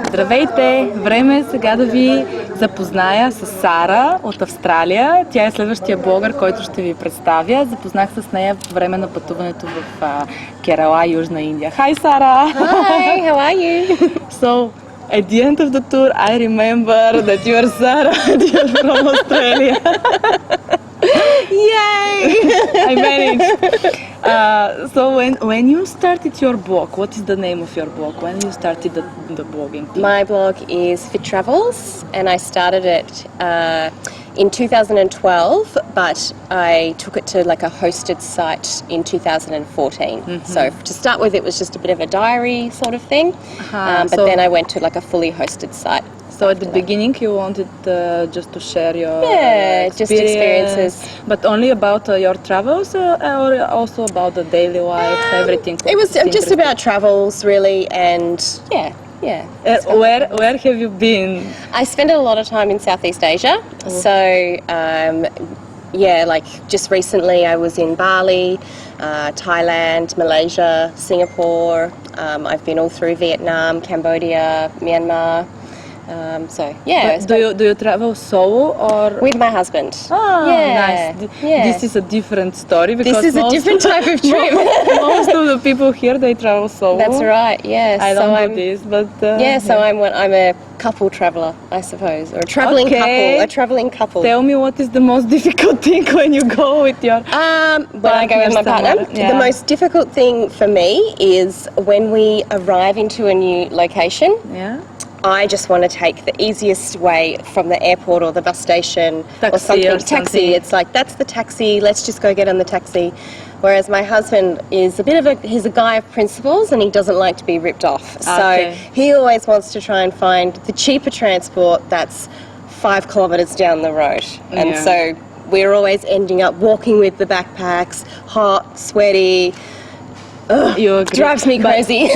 Здравейте! Време е сега да ви запозная с Сара от Австралия. Тя е следващия блогър, който ще ви представя. Запознах се с нея по време на пътуването в Керала, Южна Индия. Hi, Sara! Hi, how are you? So, at the end of the tour, I remember that you are Sara and you are from Australia. Yay! I managed. So when you started your blog, what is the name of your blog? When you started the blogging? My blog is Fit Travels, and I started it in 2012, but I took it to like a hosted site in 2014. So to start with, it was just a bit of a diary sort of thing, but then I went to like a fully hosted site. So at the beginning you wanted just to share your just experiences. But only about your travels or also about the daily life, everything? It was just about travels really, and yeah. Where have you been? I spent a lot of time in Southeast Asia. So like just recently I was in Bali, Thailand, Malaysia, Singapore. I've been all through Vietnam, Cambodia, Myanmar. Do you travel solo or with my husband? Nice. This is a different story because this is a different type of trip. Most of the people here they travel solo. That's right. Yes. I don't do this, but I'm a couple traveler, I suppose, or a traveling couple. A traveling couple. Tell me what is the most difficult thing when you go with your when I go with my partner. The most difficult thing for me is when we arrive into a new location. Yeah. I just want to take the easiest way from the airport or the bus station or something. Taxi. It's like, that's the taxi, let's just go get on the taxi. Whereas my husband is he's a guy of principles and he doesn't like to be ripped off. So he always wants to try and find the cheaper transport that's 5 kilometres down the road. And so we're always ending up walking with the backpacks, hot, sweaty. Drives me crazy.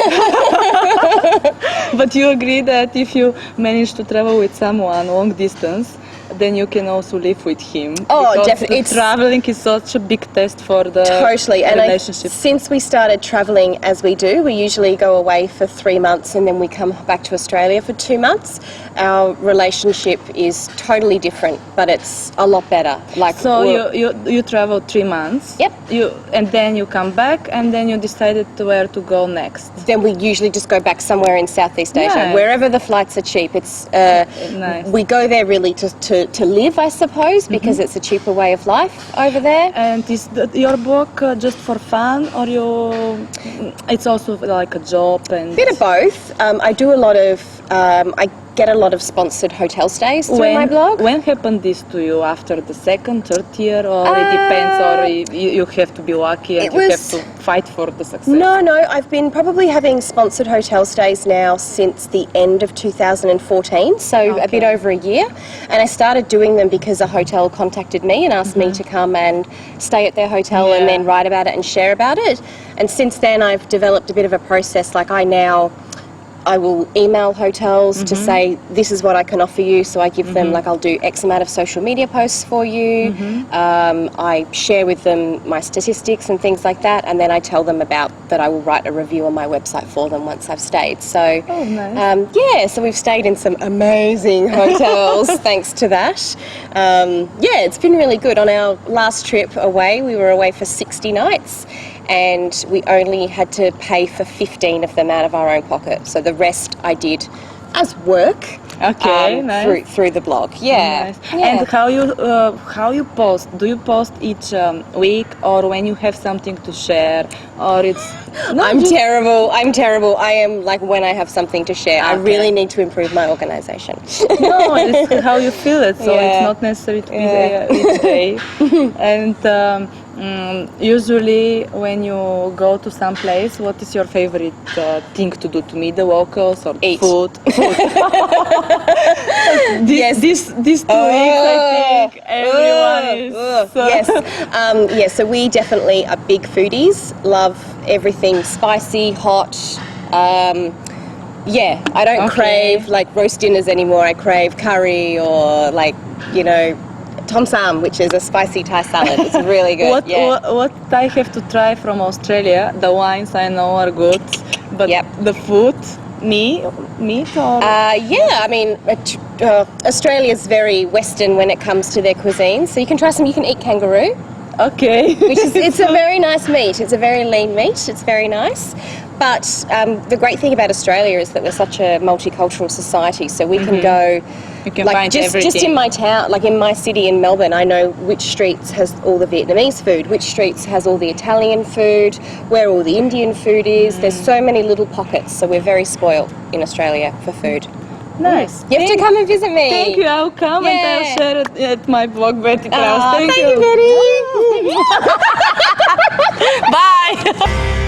But you agree that if you manage to travel with someone long distance, then you can also live with him. Oh, definitely. Traveling is such a big test for the relationship. Since we started traveling as we do, we usually go away for 3 months and then we come back to Australia for 2 months. Our relationship is totally different, but it's a lot better. So you travel 3 months. Yep. And then you come back and then you decided where to go next. Then we usually just go back somewhere in Southeast Asia, wherever the flights are cheap. It's nice. We go there really to live, I suppose, because it's a cheaper way of life over there. And is your blog just for fun, or it's also like a job? And bit of both. I do a lot of I get a lot of sponsored hotel stays through my blog. When happened this to you? After the second, third year, or it depends, or you have to be lucky and you have to fight for the success? No, I've been probably having sponsored hotel stays now since the end of 2014, so a bit over a year. And I started doing them because a hotel contacted me and asked me to come and stay at their hotel and then write about it and share about it. And since then I've developed a bit of a process. Like I will email hotels to say this is what I can offer you, so I give them I'll do X amount of social media posts for you. I share with them my statistics and things like that, and then I tell them about that I will write a review on my website for them once I've stayed. So nice. So we've stayed in some amazing hotels thanks to that. It's been really good. On our last trip away, we were away for 60 nights. And we only had to pay for 15 of them out of our own pocket. So the rest I did as work nice. through the blog. Nice. And how you post? Do you post each week, or when you have something to share, or it's? I'm terrible. I am like when I have something to share. I really need to improve my organisation. No, it's how you feel it. So it's not necessary to be there each day. And usually when you go to some place, what is your favorite thing to do? To meet the locals or food? These 2 weeks, I think everyone is. So we definitely are big foodies. Love everything spicy, hot. I don't crave like roast dinners anymore. I crave curry or Tom Sam, which is a spicy Thai salad. It's really good. What I have to try from Australia, the wines I know are good, but the food, meat or? Yeah, I mean, Australia's very Western when it comes to their cuisine. So you can try some. You can eat kangaroo, Okay. which is it's a very nice meat. It's a very lean meat. It's very nice. But the great thing about Australia is that we're such a multicultural society. So we can go. You can Like find just everything. in my town, like in my city in Melbourne, I know which streets has all the Vietnamese food, which streets has all the Italian food, where all the Indian food is. There's so many little pockets, so we're very spoiled in Australia for food. Nice. You have to come and visit me. Thank you. I'll come and I'll Yeah. share it at my blog, Betty Klaus. Thank you, Betty. Bye.